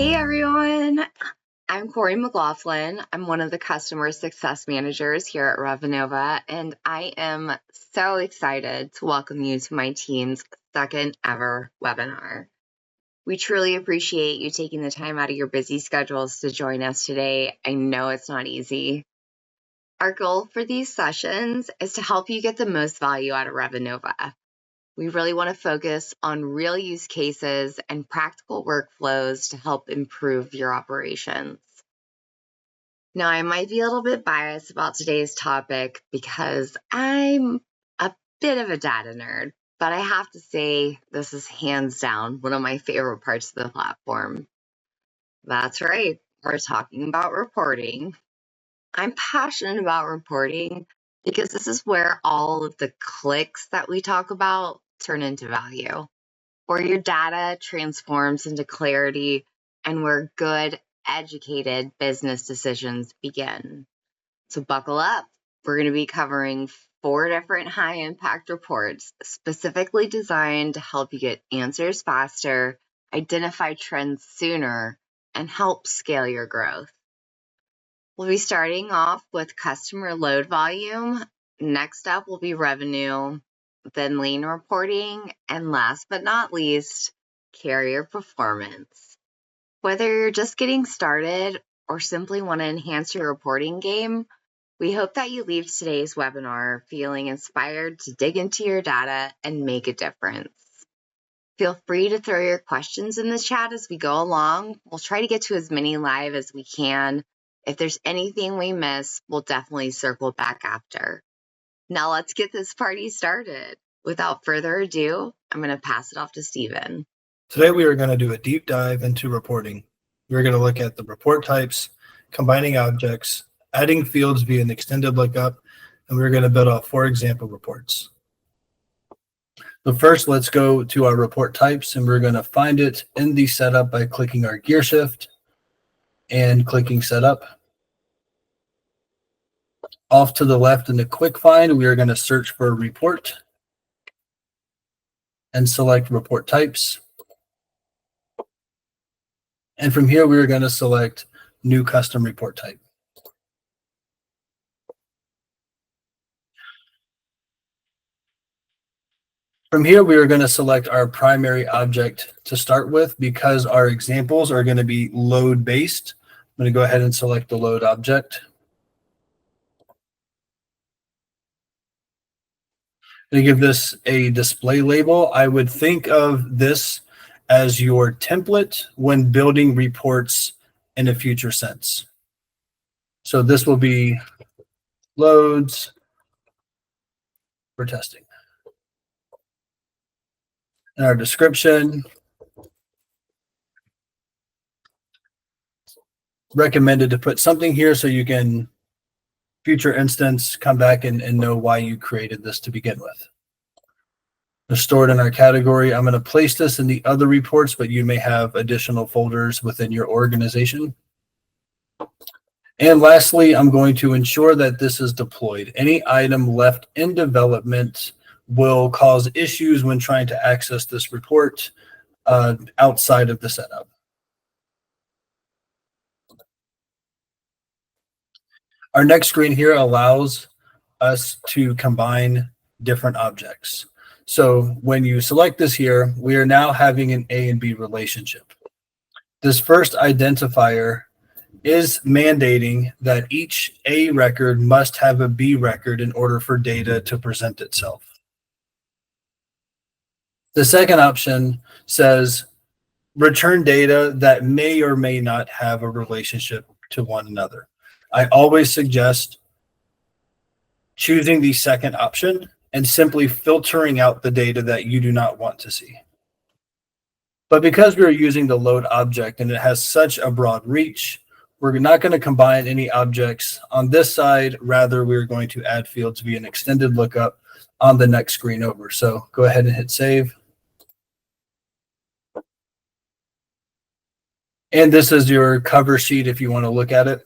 Hey everyone, I'm Corey McLaughlin. I'm one of the customer success managers here at Revenova, and I am so excited to welcome you to my team's second ever webinar. We truly appreciate you taking the time out of your busy schedules to join us today. I know it's not easy. Our goal for these sessions is to help you get the most value out of Revenova. We really want to focus on real use cases and practical workflows to help improve your operations. Now, I might be a little bit biased about today's topic because I'm a bit of a data nerd, but I have to say this is hands down one of my favorite parts of the platform. That's right, we're talking about reporting. I'm passionate about reporting because this is where all of the clicks that we talk about turn into value, where your data transforms into clarity, and where good, educated business decisions begin. So buckle up. We're going to be covering 4 different high-impact reports specifically designed to help you get answers faster, identify trends sooner, and help scale your growth. We'll be starting off with customer load volume. Next up will be revenue, then lean reporting, and last but not least, carrier performance. Whether you're just getting started or simply want to enhance your reporting game, we hope that you leave today's webinar feeling inspired to dig into your data and make a difference. Feel free to throw your questions in the chat as we go along. We'll try to get to as many live as we can. If there's anything we miss, we'll definitely circle back after. Now let's get this party started. Without further ado, I'm going to pass it off to Steven. Today we are going to do a deep dive into reporting. We're going to look at the report types, combining objects, adding fields via an extended lookup, and we're going to build out 4 example reports. But first, let's go to our report types, and we're going to find it in the setup by clicking our gear shift and clicking setup. Off to the left in the quick find, we are going to search for report and select report types. And from here, we're going to select new custom report type. From here, we are going to select our primary object to start with because our examples are going to be load based. I'm going to go ahead and select the load object. I'm going to give this a display label. I would think of this as your template when building reports in a future sense. So this will be loads for testing. And our description, recommended to put something here so you can, future instance, come back and know why you created this to begin with. They're stored in our category. I'm going to place this in the other reports, but you may have additional folders within your organization. And lastly, I'm going to ensure that this is deployed. Any item left in development will cause issues when trying to access this report outside of the setup. Our next screen here allows us to combine different objects. So when you select this here, we are now having an A and B relationship. This first identifier is mandating that each A record must have a B record in order for data to present itself. The second option says return data that may or may not have a relationship to one another. I always suggest choosing the second option and simply filtering out the data that you do not want to see. But because we're using the load object and it has such a broad reach, we're not going to combine any objects on this side. Rather, we're going to add fields via an extended lookup on the next screen over. So go ahead and hit save. And this is your cover sheet if you want to look at it.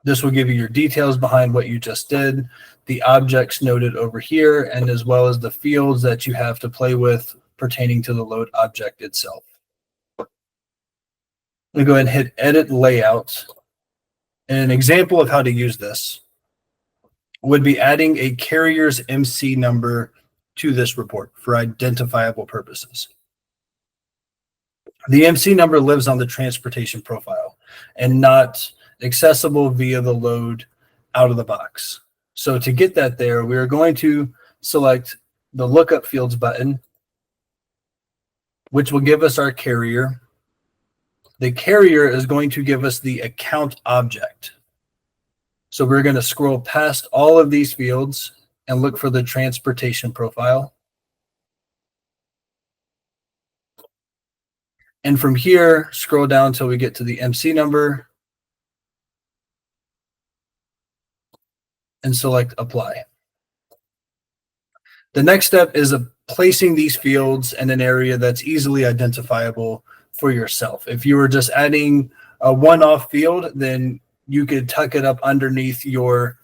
This will give you your details behind what you just did, the objects noted over here, and as well as the fields that you have to play with pertaining to the load object itself. I'm going to go ahead and hit edit layout. And an example of how to use this would be adding a carrier's MC number to this report for identifiable purposes. The MC number lives on the transportation profile and not accessible via the load out of the box. So to get that there, we are going to select the lookup fields button, which will give us our carrier. The carrier is going to give us the account object. So we're going to scroll past all of these fields and look for the transportation profile. And from here, scroll down until we get to the MC number and select apply. The next step is placing these fields in an area that's easily identifiable for yourself. If you were just adding a one-off field, then you could tuck it up underneath your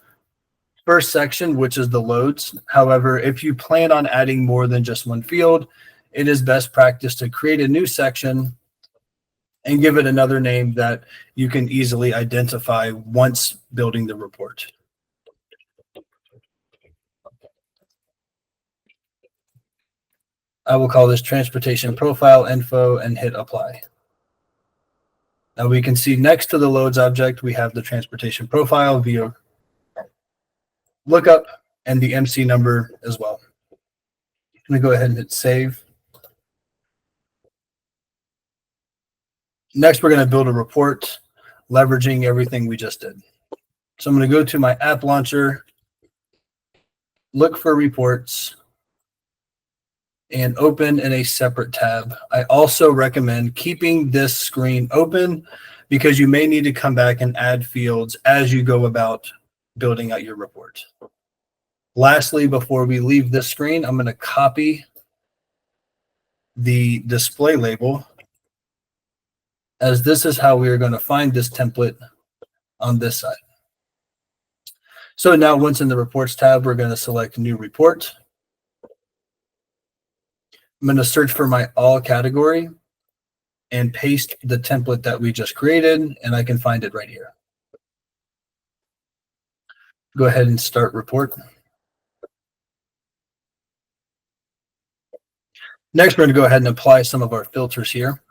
first section, which is the loads. However, if you plan on adding more than just one field, it is best practice to create a new section and give it another name that you can easily identify once building the report. I will call this transportation profile info and hit apply. Now we can see next to the loads object, we have the transportation profile via lookup and the MC number as well. I'm going to go ahead and hit save. Next, we're going to build a report leveraging everything we just did. So I'm going to go to my app launcher, look for reports, and open in a separate tab. I also recommend keeping this screen open because you may need to come back and add fields as you go about building out your report. Lastly, before we leave this screen, I'm going to copy the display label, as this is how we are going to find this template on this side. So now once in the reports tab, we're going to select new report. I'm going to search for my all category and paste the template that we just created, and I can find it right here. Go ahead and start report. Next, we're going to go ahead and apply some of our filters here.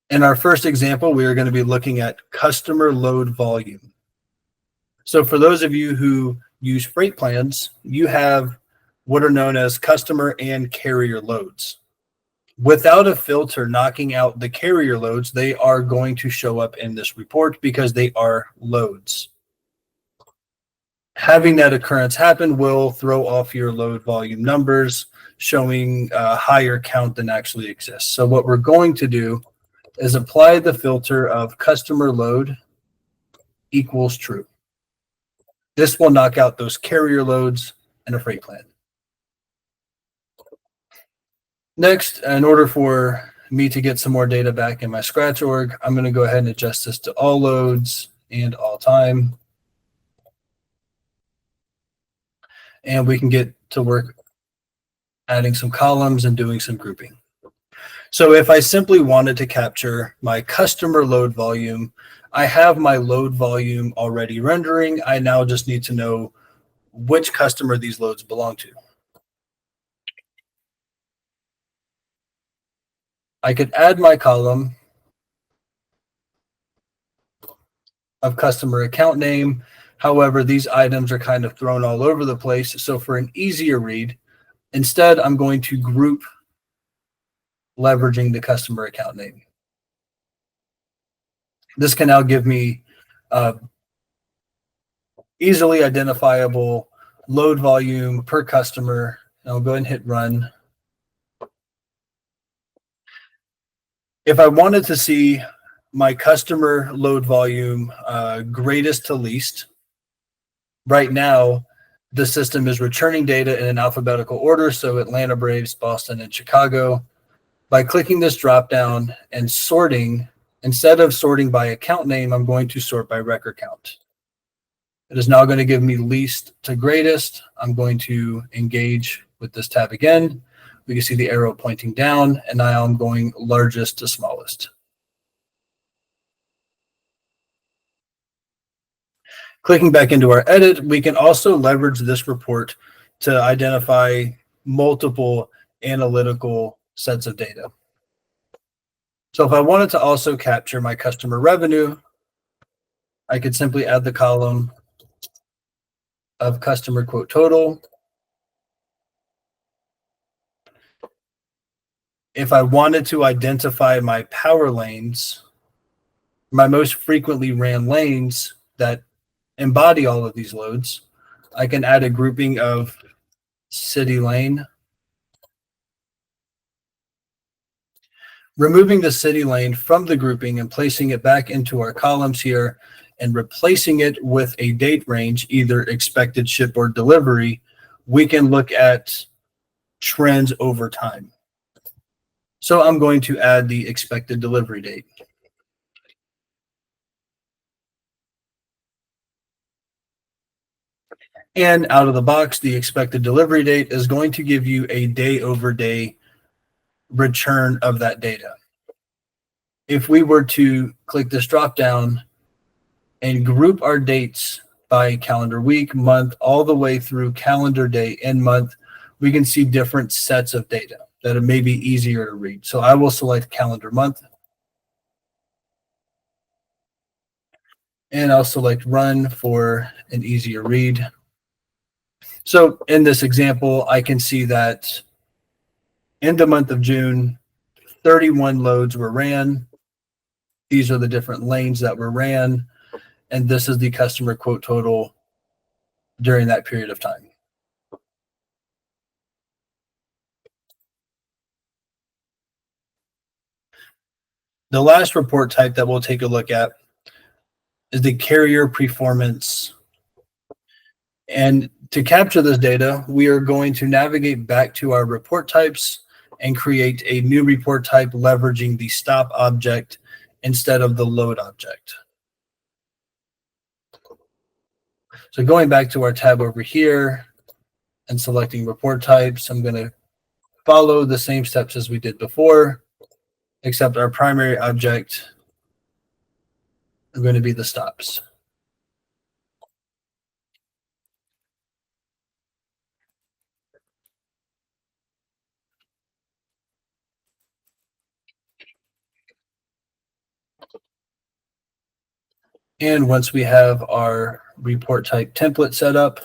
In our first example, we are going to be looking at customer load volume. So for those of you who use freight plans, you have what are known as customer and carrier loads. Without a filter knocking out the carrier loads, they are going to show up in this report because they are loads. Having that occurrence happen will throw off your load volume numbers, showing a higher count than actually exists. So what we're going to do is apply the filter of customer load equals true. This will knock out those carrier loads in a freight plan. Next, in order for me to get some more data back in my Scratch org, I'm going to go ahead and adjust this to all loads and all time. And we can get to work adding some columns and doing some grouping. So if I simply wanted to capture my customer load volume, I have my load volume already rendering. I now just need to know which customer these loads belong to. I could add my column of customer account name. However, these items are kind of thrown all over the place. So for an easier read, instead, I'm going to group leveraging the customer account name. This can now give me easily identifiable load volume per customer. I'll go ahead and hit run. If I wanted to see my customer load volume greatest to least, right now, the system is returning data in an alphabetical order. So Atlanta Braves, Boston, and Chicago. By clicking this dropdown and sorting, instead of sorting by account name, I'm going to sort by record count. It is now going to give me least to greatest. I'm going to engage with this tab again. We can see the arrow pointing down, and now I'm going largest to smallest. Clicking back into our edit, we can also leverage this report to identify multiple analytical sets of data. So if I wanted to also capture my customer revenue, I could simply add the column of customer quote total. If I wanted to identify my power lanes, my most frequently ran lanes that embody all of these loads, I can add a grouping of city lane. Removing the city lane from the grouping and placing it back into our columns here and replacing it with a date range, either expected ship or delivery, we can look at trends over time. So I'm going to add the expected delivery date. And out of the box, the expected delivery date is going to give you a day over day return of that data. If we were to click this drop down and group our dates by calendar week, month, all the way through calendar day and month, we can see different sets of data that are maybe easier to read. So I will select calendar month. And I'll select run for an easier read. So in this example, I can see that in the month of June, 31 loads were ran. These are the different lanes that were ran. And this is the customer quote total during that period of time. The last report type that we'll take a look at is the carrier performance. And to capture this data, we are going to navigate back to our report types and create a new report type leveraging the stop object instead of the load object. So going back to our tab over here and selecting report types, I'm going to follow the same steps as we did before, except our primary object are going to be the stops. And once we have our report type template set up,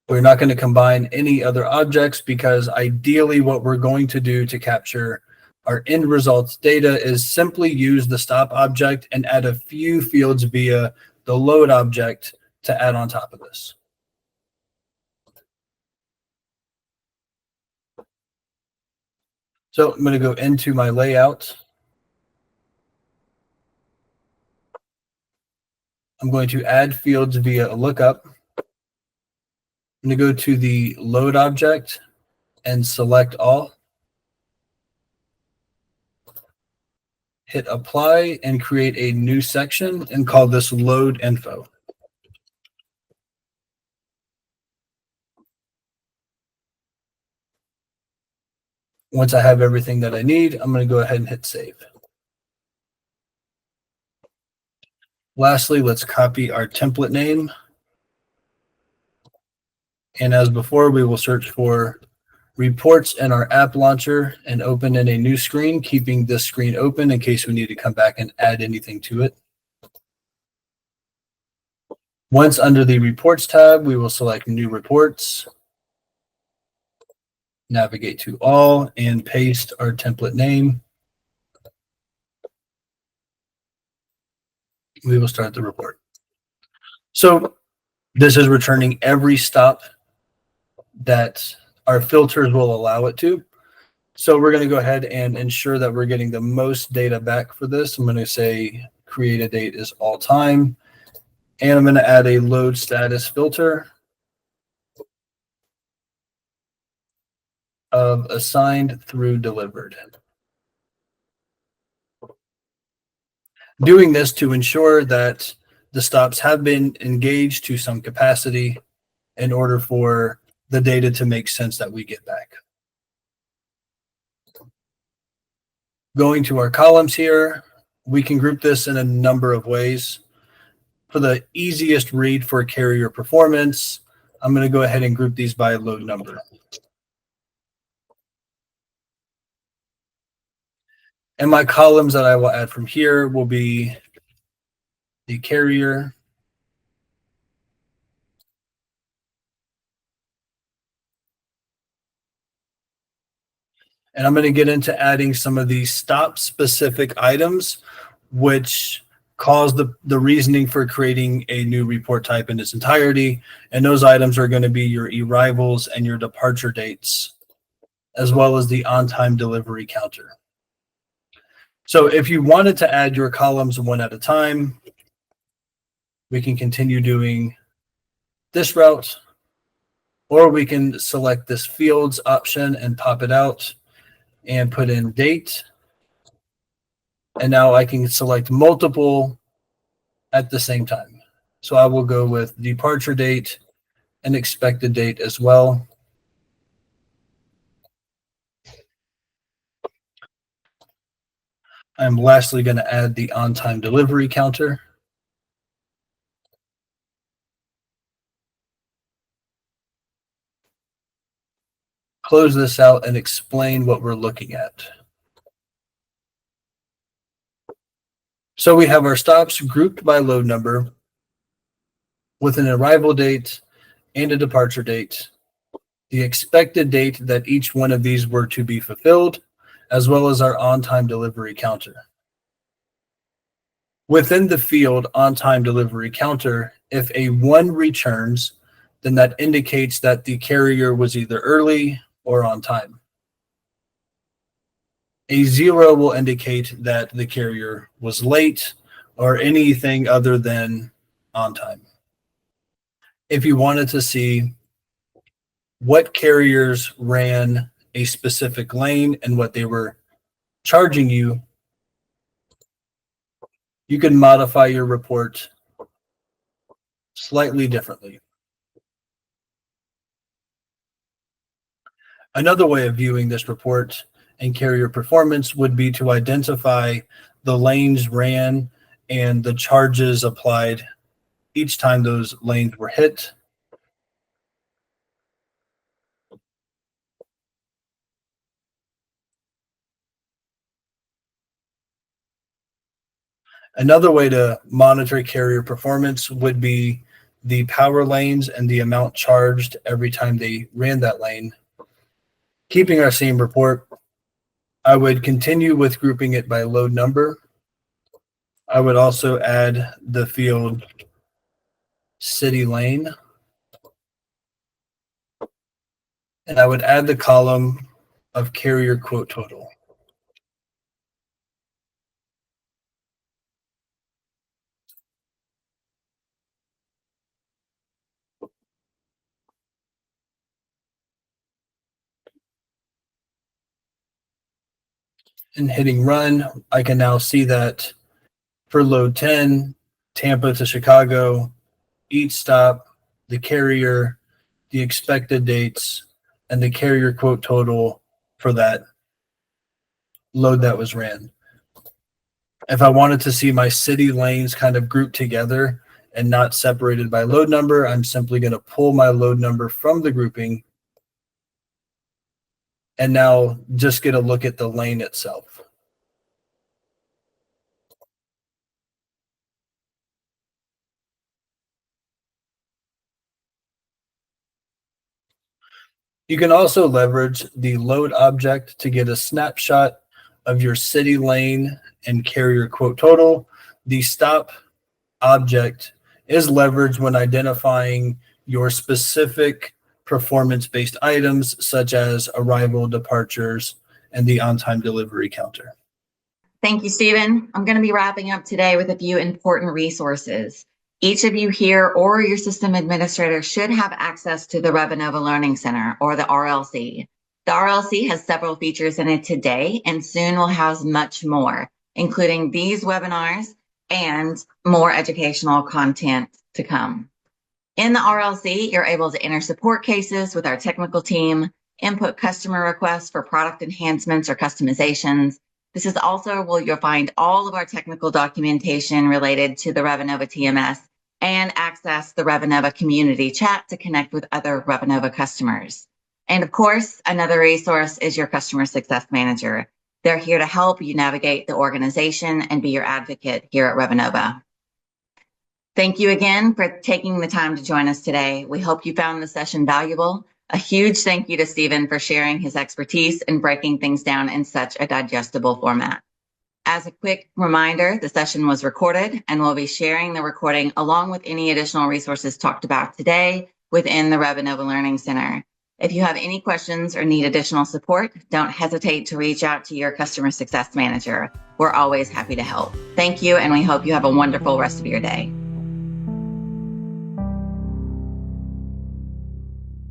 we're not going to combine any other objects because ideally what we're going to do to capture our end results data is simply use the stop object and add a few fields via the load object to add on top of this. So I'm going to go into my layout. I'm going to add fields via a lookup. I'm going to go to the load object and select all. Hit apply and create a new section and call this load info. Once I have everything that I need, I'm going to go ahead and hit save. Lastly, let's copy our template name. And as before, we will search for reports in our app launcher and open in a new screen, keeping this screen open in case we need to come back and add anything to it. Once under the reports tab, we will select new reports, navigate to all, and paste our template name. We will start the report. So this is returning every stop that our filters will allow it to. So we're going to go ahead and ensure that we're getting the most data back for this. I'm going to say create a date is all time. And I'm going to add a load status filter of assigned through delivered. Doing this to ensure that the stops have been engaged to some capacity in order for the data to make sense that we get back. Going to our columns here, we can group this in a number of ways. for the easiest read for carrier performance, I'm going to go ahead and group these by load number. And my columns that I will add from here will be the carrier, and I'm going to get into adding some of these stop specific items, which cause the reasoning for creating a new report type in its entirety. And those items are going to be your arrivals and your departure dates, as well as the on-time delivery counter. So if you wanted to add your columns one at a time, we can continue doing this route, or we can select this fields option and pop it out and put in date. And now I can select multiple at the same time. So I will go with departure date and expected date as well. I'm lastly going to add the on-time delivery counter. Close this out and explain what we're looking at. So we have our stops grouped by load number with an arrival date and a departure date, the expected date that each one of these were to be fulfilled, as well as our on-time delivery counter. Within the field on-time delivery counter, if a 1 returns, then that indicates that the carrier was either early or on time. A 0 will indicate that the carrier was late or anything other than on time. If you wanted to see what carriers ran a specific lane and what they were charging you, you can modify your report slightly differently. Another way of viewing this report and carrier performance would be to identify the lanes ran and the charges applied each time those lanes were hit. Another way to monitor carrier performance would be the power lanes and the amount charged every time they ran that lane. Keeping our same report, I would continue with grouping it by load number. I would also add the field city lane. And I would add the column of carrier quote total. And hitting run, I can now see that for load 10, Tampa to Chicago, each stop, the carrier, the expected dates, and the carrier quote total for that load that was ran. If I wanted to see my city lanes kind of grouped together and not separated by load number, I'm simply going to pull my load number from the grouping and now just get a look at the lane itself. You can also leverage the load object to get a snapshot of your city lane and carrier quote total. The stop object is leveraged when identifying your specific performance-based items such as arrival, departures, and the on-time delivery counter. Thank you, Stephen. I'm going to be wrapping up today with a few important resources. Each of you here or your system administrator should have access to the Revenova Learning Center, or the RLC. The RLC has several features in it today and soon will house much more, including these webinars and more educational content to come. In the RLC, you're able to enter support cases with our technical team, input customer requests for product enhancements or customizations. This is also where you'll find all of our technical documentation related to the Revenova TMS and access the Revenova community chat to connect with other Revenova customers. And of course, another resource is your customer success manager. They're here to help you navigate the organization and be your advocate here at Revenova. Thank you again for taking the time to join us today. We hope you found the session valuable. A huge thank you to Stephen for sharing his expertise and breaking things down in such a digestible format. As a quick reminder, the session was recorded, and we'll be sharing the recording along with any additional resources talked about today within the Revenova Learning Center. If you have any questions or need additional support, don't hesitate to reach out to your customer success manager. We're always happy to help. Thank you, and we hope you have a wonderful rest of your day.